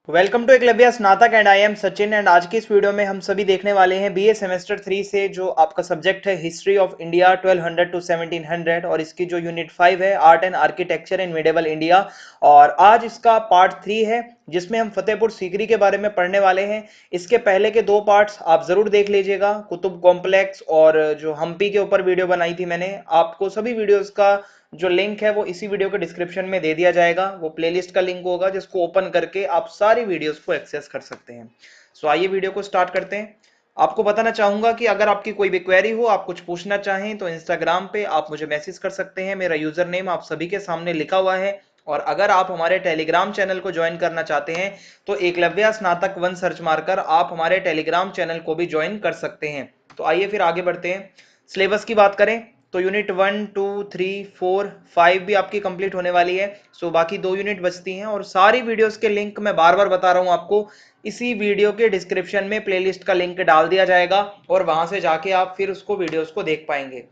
Welcome to Eklavya स्नातक and I am Sachin and आज की इस वीडियो में हम सभी देखने वाले हैं बीए सेमेस्टर 3 से जो आपका सब्जेक्ट है हिस्ट्री ऑफ इंडिया 1200 टू 1700 और इसकी जो यूनिट 5 है art and architecture in medieval India. और आज इसका पार्ट 3 है जिसमें हम फतेहपुर सीकरी के बारे में पढ़ने वाले हैं। इसके पहले के दो पार्ट्स आप जरूर देख लीजिएगा, कुतुब कॉम्प्लेक्स और जो हम्पी के ऊपर वीडियो बनाई थी मैंने, आपको सभी वीडियोस का जो लिंक है वो इसी वीडियो के डिस्क्रिप्शन में दे दिया जाएगा। वो प्लेलिस्ट का लिंक होगा जिसको ओपन करके आप सारी वीडियोस को एक्सेस कर सकते हैं। सो आइए वीडियो को स्टार्ट करते हैं। आपको बताना चाहूंगा कि अगर आपकी कोई भी क्वेरी हो, आप कुछ पूछना चाहें तो इंस्टाग्राम पे आप मुझे मैसेज कर सकते हैं। मेरा यूजर नेम आप सभी के सामने लिखा हुआ है। और अगर आप हमारे टेलीग्राम चैनल को ज्वाइन करना चाहते हैं तो एकलव्य स्नातक 1 सर्च मारकर आप हमारे टेलीग्राम चैनल को भी ज्वाइन कर सकते हैं। तो आइए फिर आगे बढ़ते हैं। सिलेबस की बात करें तो यूनिट 1, 2, 3, 4, 5 भी आपकी कंप्लीट होने वाली है। सो बाकी दो यूनिट बचती हैं और सारी वीडियोस के लिंक मैं बार बार बता रहा हूं आपको, इसी वीडियो के डिस्क्रिप्शन में प्लेलिस्ट का लिंक डाल दिया जाएगा और वहां से जाके आप फिर उसको वीडियोस को देख पाएंगे।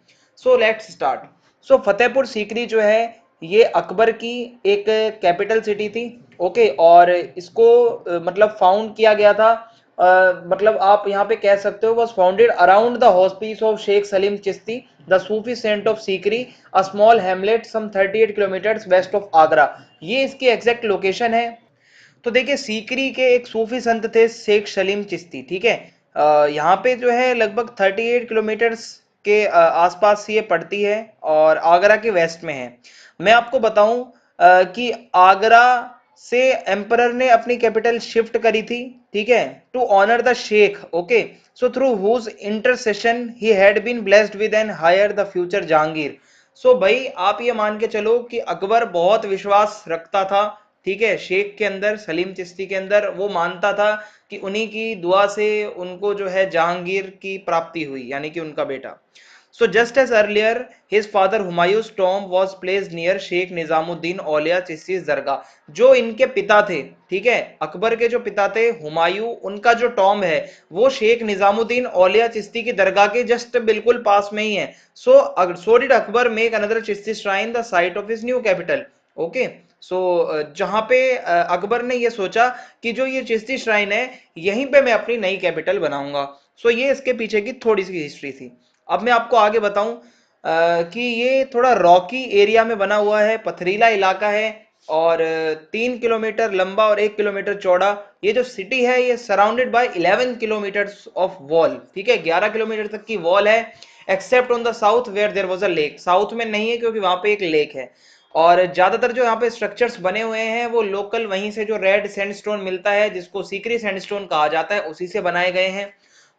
So let's start. So Fatehpur Sikri जो है ये अकबर की एक कैपिटल सिटी थी। ओके, और इसको मतलब फाउंड किया गया था। मतलब आप यहाँ पे कह सकते हो was founded around the hospice of Sheikh Salim Chishti the Sufi saint of Sikri, a small hamlet some 38 kilometre west of Agra. ये इसकी एग्जैक्ट लोकेशन है। तो देखिए सीकरी के एक सूफी संत थे शेख सलीम चिश्ती, ठीक है। यहाँ पे जो है लगभग 38 किलोमीटर के आसपास ये पड़ती है और आगरा के वेस्ट में है। मैं आपको बताऊं कि आगरा से एम्परर ने अपनी कैपिटल शिफ्ट करी थी, ठीक है, to honour the Sheikh. Okay, so through whose intercession he had been blessed with and heir the future Jahangir. सो भाई आप ये मान के चलो कि अकबर बहुत विश्वास रखता था, ठीक है, शेख के अंदर, सलीम चिश्ती के अंदर। वो मानता था कि उन्हीं की दुआ से उनको जो है जहांगीर की प्राप्ति हुई, यानी कि उनका बेटा। So just as earlier his father Humayun's tomb was placed near Sheikh Nizamuddin Auliya Chishti dargah. जो इनके पिता थे, ठीक है, अकबर के जो पिता थे हुमायूं, उनका जो टॉम है वो शेख निजामुद्दीन औलिया चिश्ती की दरगाह के जस्ट बिल्कुल पास में ही है। So did Akbar make another Chishti shrine the site of his new capital. Okay, so जहां पे अकबर ने ये सोचा कि जो ये चिश्ती श्राइन है यहीं पे मैं अपनी नई कैपिटल बनाऊंगा। सो ये इसके पीछे की थोड़ी सी हिस्ट्री थी। अब मैं आपको आगे बताऊं कि ये थोड़ा रॉकी एरिया में बना हुआ है, पथरीला इलाका है और 3 किलोमीटर लंबा और 1 किलोमीटर चौड़ा। ये जो सिटी है ये surrounded by 11 kilometre of wall, ठीक है, 11 किलोमीटर तक की वॉल है, except on the south where there was a lake. South में नहीं है क्योंकि वहां पे एक लेक है। और ज्यादातर जो यहाँ पे स्ट्रक्चर्स बने हुए हैं वो लोकल वहीं से जो रेड सैंडस्टोन मिलता है जिसको सीकरी सैंडस्टोन कहा जाता है उसी से बनाए गए हैं।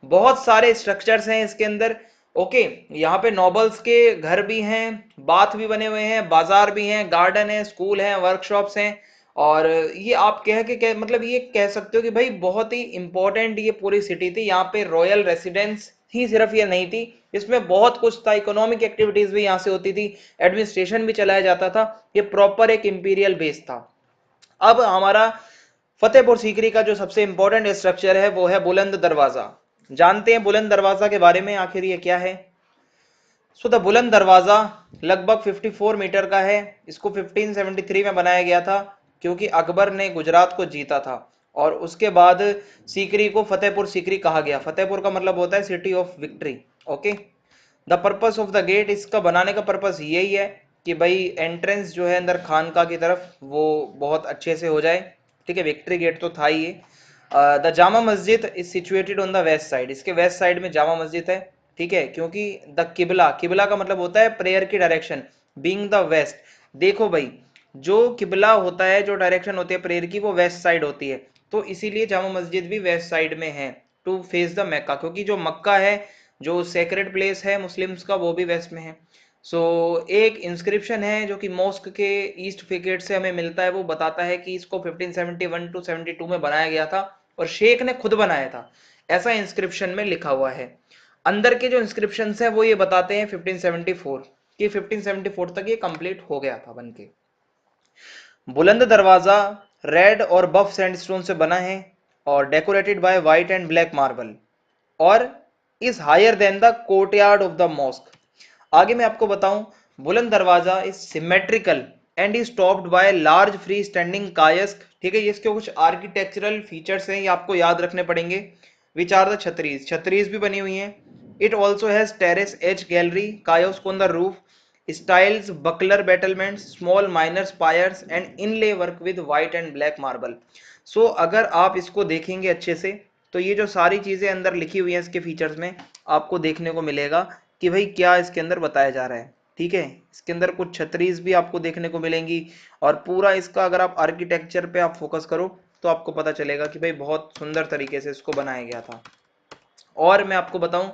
बहुत सारे स्ट्रक्चर्स हैं इसके अंदर। ओके, यहाँ पे नोबल्स के घर भी हैं, बाथ भी बने हुए हैं, बाजार भी हैं, गार्डन है, स्कूल है, वर्कशॉप्स हैं। और ये आप मतलब ये कह सकते हो कि भाई बहुत ही इंपॉर्टेंट ये पूरी सिटी थी। यहाँ पे रॉयल रेसिडेंस ही सिर्फ ये नहीं थी, इसमें बहुत कुछ था, इकोनॉमिक एक्टिविटीज भी यहाँ से होती थी, एडमिनिस्ट्रेशन भी चलाया जाता था। ये प्रॉपर एक इंपीरियल बेस था। अब हमारा फतेहपुर सीकरी का जो सबसे इंपॉर्टेंट स्ट्रक्चर है वो है बुलंद दरवाजा। जानते हैं बुलंद दरवाजा के बारे में आखिर ये क्या है? सो द बुलंद दरवाजा लगभग 54 मीटर का है। इसको 1573 में बनाया गया था क्योंकि अकबर ने गुजरात को जीता था और उसके बाद सीकरी को फतेहपुर सीकरी कहा गया। फतेहपुर का मतलब होता है city of victory. Okay, the purpose of the gate, इसका बनाने का पर्पस यही है कि भाई एंट्रेंस जो है अंदर खानका की तरफ वो बहुत अच्छे से हो जाए, ठीक है। विक्ट्री गेट तो था ही ये। The Jama Masjid is situated on the west side, इसके वेस्ट साइड में जामा मस्जिद है, ठीक है, क्योंकि द किबला, किबला का मतलब होता है प्रेयर की डायरेक्शन, बीइंग द वेस्ट। देखो भाई, जो किबला होता है, जो डायरेक्शन होती है प्रेयर की वो वेस्ट साइड होती है, तो इसीलिए जामा मस्जिद भी वेस्ट साइड में है, टू फेस द मक्का, क्योंकि जो मक्का है, जो सेक्रेड प्लेस है मुस्लिम्स का, वो भी वेस्ट में है। सो एक इंस्क्रिप्शन है जो कि मॉस्क के ईस्ट फेकेट से हमें मिलता है, वो बताता है कि इसको 1571 टू 72 में बनाया गया था और शेख ने खुद बनाया था, ऐसा इंस्क्रिप्शन में लिखा हुआ है। अंदर के जो इंस्क्रिप्शन है वो ये बताते हैं 1574 कि 1574 तक ये कंप्लीट हो गया था बनके। बुलंद दरवाजा रेड और बफ सैंडस्टोन से बना है और decorated by white and black marble और is higher than the courtyard of the mosque. आगे मैं आपको बताऊं, Buland Darwaza is symmetrical and is topped by large free standing kiosk. ठीक है, ये इसके कुछ आर्किटेक्चरल फीचर्स हैं, ये आपको याद रखने पड़ेंगे। विच आर द छतरीज, छतरीज भी बनी हुई हैं। It also has terrace each gallery kiosk on the roof, styles buckler battlements, small minor spires and inlay work with white and black marble. So अगर आप इसको देखेंगे अच्छे से तो ये जो सारी चीजें अंदर लिखी हुई हैं इसके फीचर्स में आपको देखने को मिलेगा कि भाई क्या इसके अंदर बताया जा रहा है। ठीक है, इसके अंदर कुछ छतरीज भी आपको देखने को मिलेंगी और पूरा इसका अगर आप आर्किटेक्चर पे आप फोकस करो तो आपको पता चलेगा कि भाई बहुत सुंदर तरीके से इसको बनाया गया था। और मैं आपको बताऊं,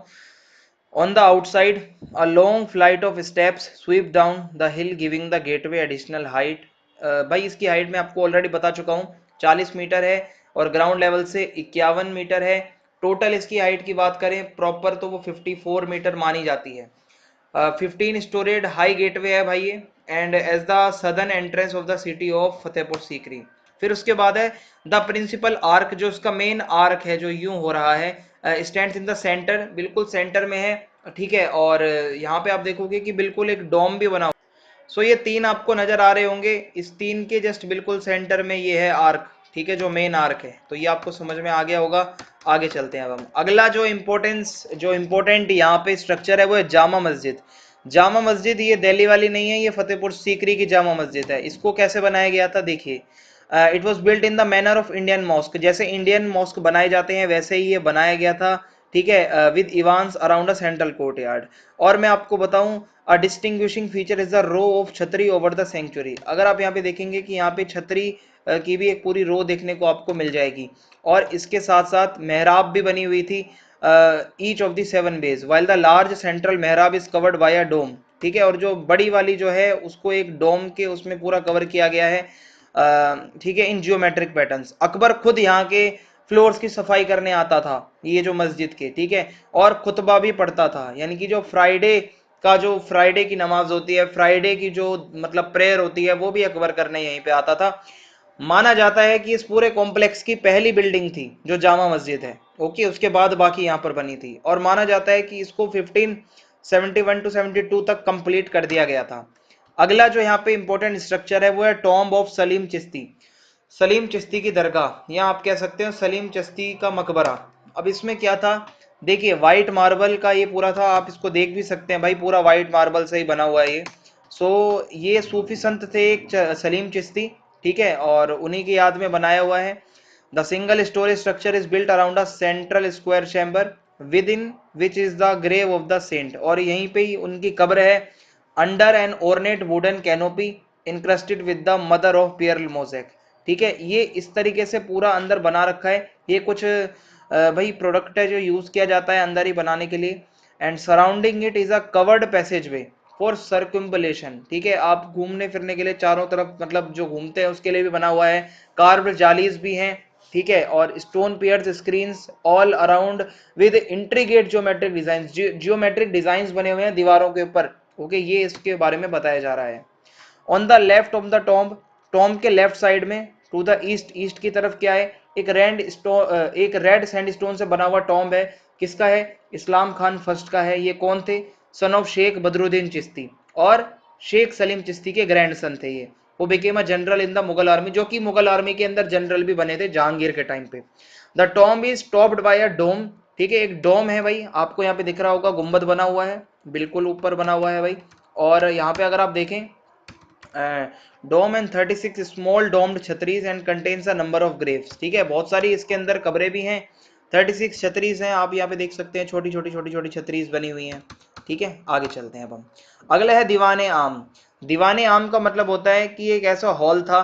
on the outside a long flight of steps sweep down the hill giving the gateway additional height. भाई इसकी हाइट मैं आपको ऑलरेडी बता चुका हूँ, 40 मीटर है और ग्राउंड लेवल से 51 मीटर है। टोटल इसकी हाइट की बात करें प्रॉपर तो वो 54 मीटर मानी जाती है। 15 स्टोरेड हाई गेटवे है भाई ये, and as the southern entrance of the city of Fatehpur Sikri. फिर उसके बाद है द प्रिंसिपल आर्क, जो उसका मेन आर्क है जो यूं हो रहा है, स्टैंड्स इन द सेंटर, बिल्कुल सेंटर में है। ठीक है, और यहाँ पे आप देखोगे कि बिल्कुल एक डोम भी बना। सो ये तीन आपको नजर आ रहे होंगे, इस तीन के जस्ट बिल्कुल सेंटर में ये है आर्क। ठीक है, जो मेन आर्क है, तो ये आपको समझ में आ गया होगा। आगे चलते हैं अब हम। अगला जो इम्पोर्टेंट यहाँ पे स्ट्रक्चर है वो है जामा मस्जिद। जामा मस्जिद ये दिल्ली वाली नहीं है, ये फतेहपुर सीकरी की जामा मस्जिद है। इसको कैसे बनाया गया था देखिए, it was built in the manner of Indian mosque, जैसे इंडियन मॉस्क बनाए जाते हैं वैसे ही ये बनाया गया था। ठीक है, with iwans around a central courtyard. और मैं आपको बताऊं, a distinguishing feature is the row of chhatri over the sanctuary. अगर आप यहाँ पे देखेंगे कि यहाँ पे छतरी की भी एक पूरी रो देखने को आपको मिल जाएगी, और इसके साथ साथ मेहराब भी बनी हुई थी, each of the 7 bays, while the large central मेहराब is covered by a dome. ठीक है, और जो बड़ी वाली जो है उसको एक डोम के उसमें पूरा कवर किया गया है। ठीक है, इन जियोमेट्रिक पैटर्न्स। अकबर खुद यहाँ के फ्लोर्स की सफाई करने आता था, ये जो मस्जिद के। ठीक है, और खुतबा भी पढ़ता था, यानी कि जो फ्राइडे की नमाज होती है, फ्राइडे की जो मतलब प्रेयर होती है, वो भी अकबर करने यहीं पे आता था। माना जाता है कि इस पूरे कॉम्प्लेक्स की पहली बिल्डिंग थी जो जामा मस्जिद है। ओके, उसके बाद बाकी यहाँ पर बनी थी, और माना जाता है कि इसको 1571 टू 72 तक कंप्लीट कर दिया गया था। अगला जो यहाँ पे इंपॉर्टेंट स्ट्रक्चर है वो है टॉम्ब ऑफ सलीम चिश्ती। सलीम चिश्ती की दरगाह, या आप कह सकते हो सलीम चिश्ती का मकबरा। अब इसमें क्या था देखिए, व्हाइट मार्बल का ये पूरा था, आप इसको देख भी सकते हैं भाई, पूरा व्हाइट मार्बल से ही बना हुआ है ये। सो ये सूफी संत थे एक सलीम चिश्ती। ठीक है, और उन्हीं की याद में बनाया हुआ है। The single storage structure is built around a central square chamber within which is the grave of the saint, और यहीं पे ही उनकी कब्र है, under an ornate wooden canopy encrusted with the mother of pearl mosaic. ठीक है, ये इस तरीके से पूरा अंदर बना रखा है। ये कुछ भाई प्रोडक्ट है जो यूज किया जाता है अंदर ही बनाने के लिए। And surrounding it is a covered passageway for circumambulation. ठीक है, आप घूमने फिरने के लिए चारों तरफ मतलब जो घूमते हैं उसके लिए भी बना हुआ है। कार्व्ड जालीज भी हैं। ठीक है, और stone piers screens all around with intricate geometric design, geometric design बने हुए हैं दीवारों के ऊपर। ओके, ये इसके बारे में बताया जा रहा है। On the left of the tomb, tomb के लेफ्ट साइड में टू द ईस्ट, ईस्ट की तरफ क्या है, एक रेड सैंडस्टोन से बना हुआ टॉम्ब है। किसका है, इस्लाम खान फर्स्ट का है। ये कौन थे, सन ऑफ शेख बदरुद्दीन चिश्ती, और शेख सलीम चिश्ती के ग्रैंड सन थे ये। वो became a general in the Mughal army, जो कि मुगल आर्मी के अंदर जनरल भी बने थे जहांगीर के टाइम पे। The tomb is topped by a dome. ठीक है, एक डोम है भाई, आपको यहाँ पे दिख रहा होगा, गुम्बद बना हुआ है, बिल्कुल ऊपर बना हुआ है भाई। और यहाँ पे अगर आप देखें, dome and 36 small domed chhatris and contains a number of graves. ठीक है, बहुत सारी इसके अंदर कब्रें भी हैं, 36 छतरीज हैं, आप यहाँ पे देख सकते हैं, छोटी छोटी छोटी छोटी छतरीज बनी हुई हैं। ठीक है, आगे चलते हैं अब हम। अगला है दीवाने आम। दीवाने आम का मतलब होता है कि एक ऐसा हॉल था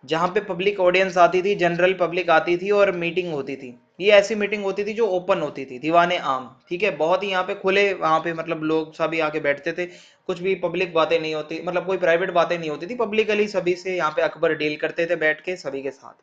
जहाँ पे पब्लिक ऑडियंस आती थी, जनरल पब्लिक आती थी और मीटिंग होती थी। ये ऐसी मीटिंग होती थी जो ओपन होती थी, दीवाने आम। ठीक है, बहुत ही यहाँ पे खुले, वहाँ पे मतलब लोग सभी आके बैठते थे, कुछ भी पब्लिक बातें नहीं होती, मतलब कोई प्राइवेट बातें नहीं होती थी, पब्लिकली सभी से यहाँ पे अकबर डील करते थे बैठ के सभी के साथ।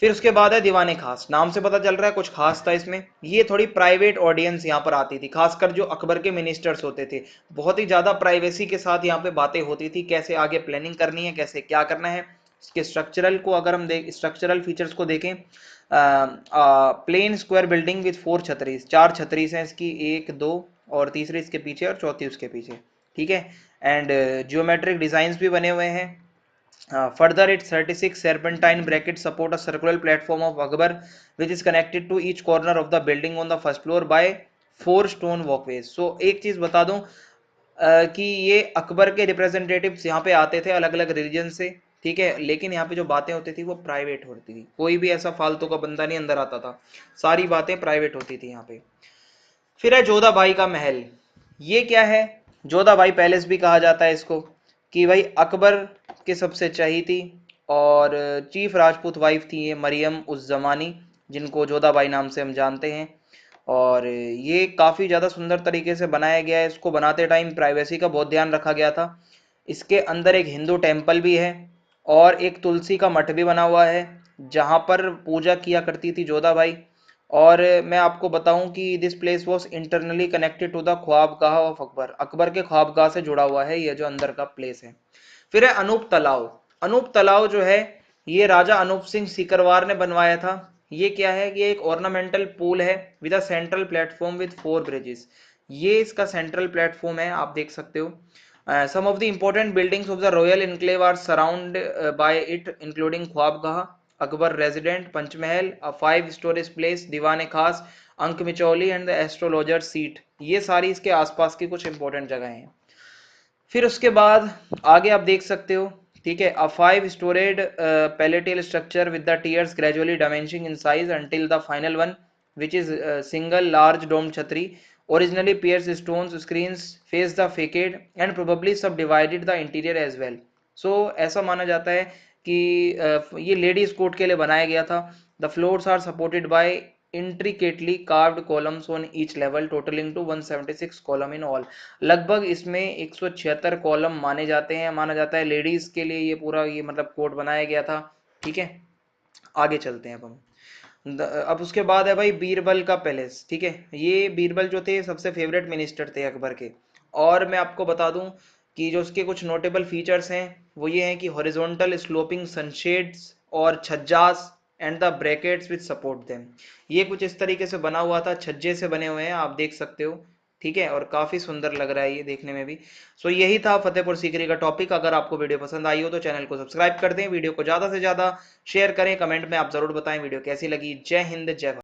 फिर उसके बाद है दीवाने खास, नाम से पता चल रहा है कुछ खास था इसमें। ये थोड़ी प्राइवेट ऑडियंस यहाँ पर आती थी, खासकर जो अकबर के मिनिस्टर्स होते थे, बहुत ही ज्यादा प्राइवेसी के साथ यहाँ पे बातें होती थी, कैसे आगे प्लानिंग करनी है, कैसे क्या करना है। इसके स्ट्रक्चरल को अगर हम देख, स्ट्रक्चरल फीचर्स को देखें, प्लेन स्क्वायर बिल्डिंग विद 4 छतरीज, 4 छतरीज हैं इसकी, एक दो और तीसरी इसके पीछे और चौथी उसके पीछे। ठीक है, एंड जियोमेट्रिक डिजाइन भी बने हुए हैं। Further, its 36 serpentine brackets support a circular platform of Akbar, which is connected to each corner of the building on the first floor by 4 stone walkways. So एक चीज बता दूं कि ये अकबर के रिप्रेजेंटेटिव्स यहाँ पे आते थे अलग अलग रिलीजन से, ठीक है, लेकिन यहाँ पे जो बातें होती थी वो प्राइवेट होती थी, कोई भी ऐसा फालतू का बंदा नहीं अंदर आता था, सारी बातें प्राइवेट होती थी यहाँ पे। फिर है जोधाबाई का महल। ये क्या है? जोधाबाई पैलेस भी कहा जाता है इसको, कि भाई अकबर के सबसे चहेती और चीफ राजपूत वाइफ थी ये मरियम उज जमानी, जिनको जोधाबाई नाम से हम जानते हैं। और ये काफ़ी ज़्यादा सुंदर तरीके से बनाया गया है, इसको बनाते टाइम प्राइवेसी का बहुत ध्यान रखा गया था। इसके अंदर एक हिंदू टेम्पल भी है और एक तुलसी का मठ भी बना हुआ है, जहाँ पर पूजा किया करती थी जोधाबाई। और मैं आपको बताऊं कि this place was internally connected to the Khwabgah of Akbar, Akbar के ख्वाबगाह से जुड़ा हुआ है ये जो अंदर का प्लेस है। फिर है अनूप तालाब। अनूप तालाब जो है ये राजा अनूप सिंह सीकरवार ने बनवाया था। ये क्या है? ये एक ऑर्नामेंटल पूल है with a central platform with 4 bridges. ये इसका सेंट्रल प्लेटफॉर्म है, आप देख सकते हो। Some of the important buildings of the royal enclave are surrounded by it including Khwabgah, Akbar resident, Panchmahal, a 5 storeyed palace, Diwan Khas, Ankh Michauli and the astrologer seat. ये सारी इसके आसपास की कुछ इंपॉर्टेंट जगह हैं। फिर उसके बाद आगे आप देख सकते हो, ठीक है, a 5 storeyed palatial structure with the tiers gradually diminishing in size until the final one which is single large dome chhatri, originally pierced stone screens faced the facade and probably subdivided the interior as well. So ऐसा माना जाता है कि ये ladies court के लिए बनाया गया था। The floors are supported by intricately carved columns on each level totaling to 176 column in all। लगभग इसमें 176 कॉलम माने जाते हैं, माना जाता है लेडीज के लिए ये पूरा ये मतलब कोर्ट बनाया गया था, ठीक है। आगे चलते हैं अब हम। अब उसके बाद है भाई बीरबल का पैलेस, ठीक है। ये बीरबल जो थे सबसे फेवरेट मिनिस्टर थे अकबर के। और मैं आपको बता दूं कि जो उसके कुछ नोटेबल फीचर्स हैं वो ये हैं कि हॉरिजॉन्टल स्लोपिंग सनशेड्स और chhajjas and the brackets with support them. ये कुछ इस तरीके से बना हुआ था, छज्जे से बने हुए हैं, आप देख सकते हो, ठीक है। और काफी सुंदर लग रहा है ये देखने में भी। सो यही था फतेहपुर सीकरी का टॉपिक। अगर आपको वीडियो पसंद आई हो तो चैनल को सब्सक्राइब कर दें, वीडियो को ज्यादा से ज्यादा शेयर करें, कमेंट में आप जरूर बताएं वीडियो कैसी लगी। जय हिंद, जय भारत।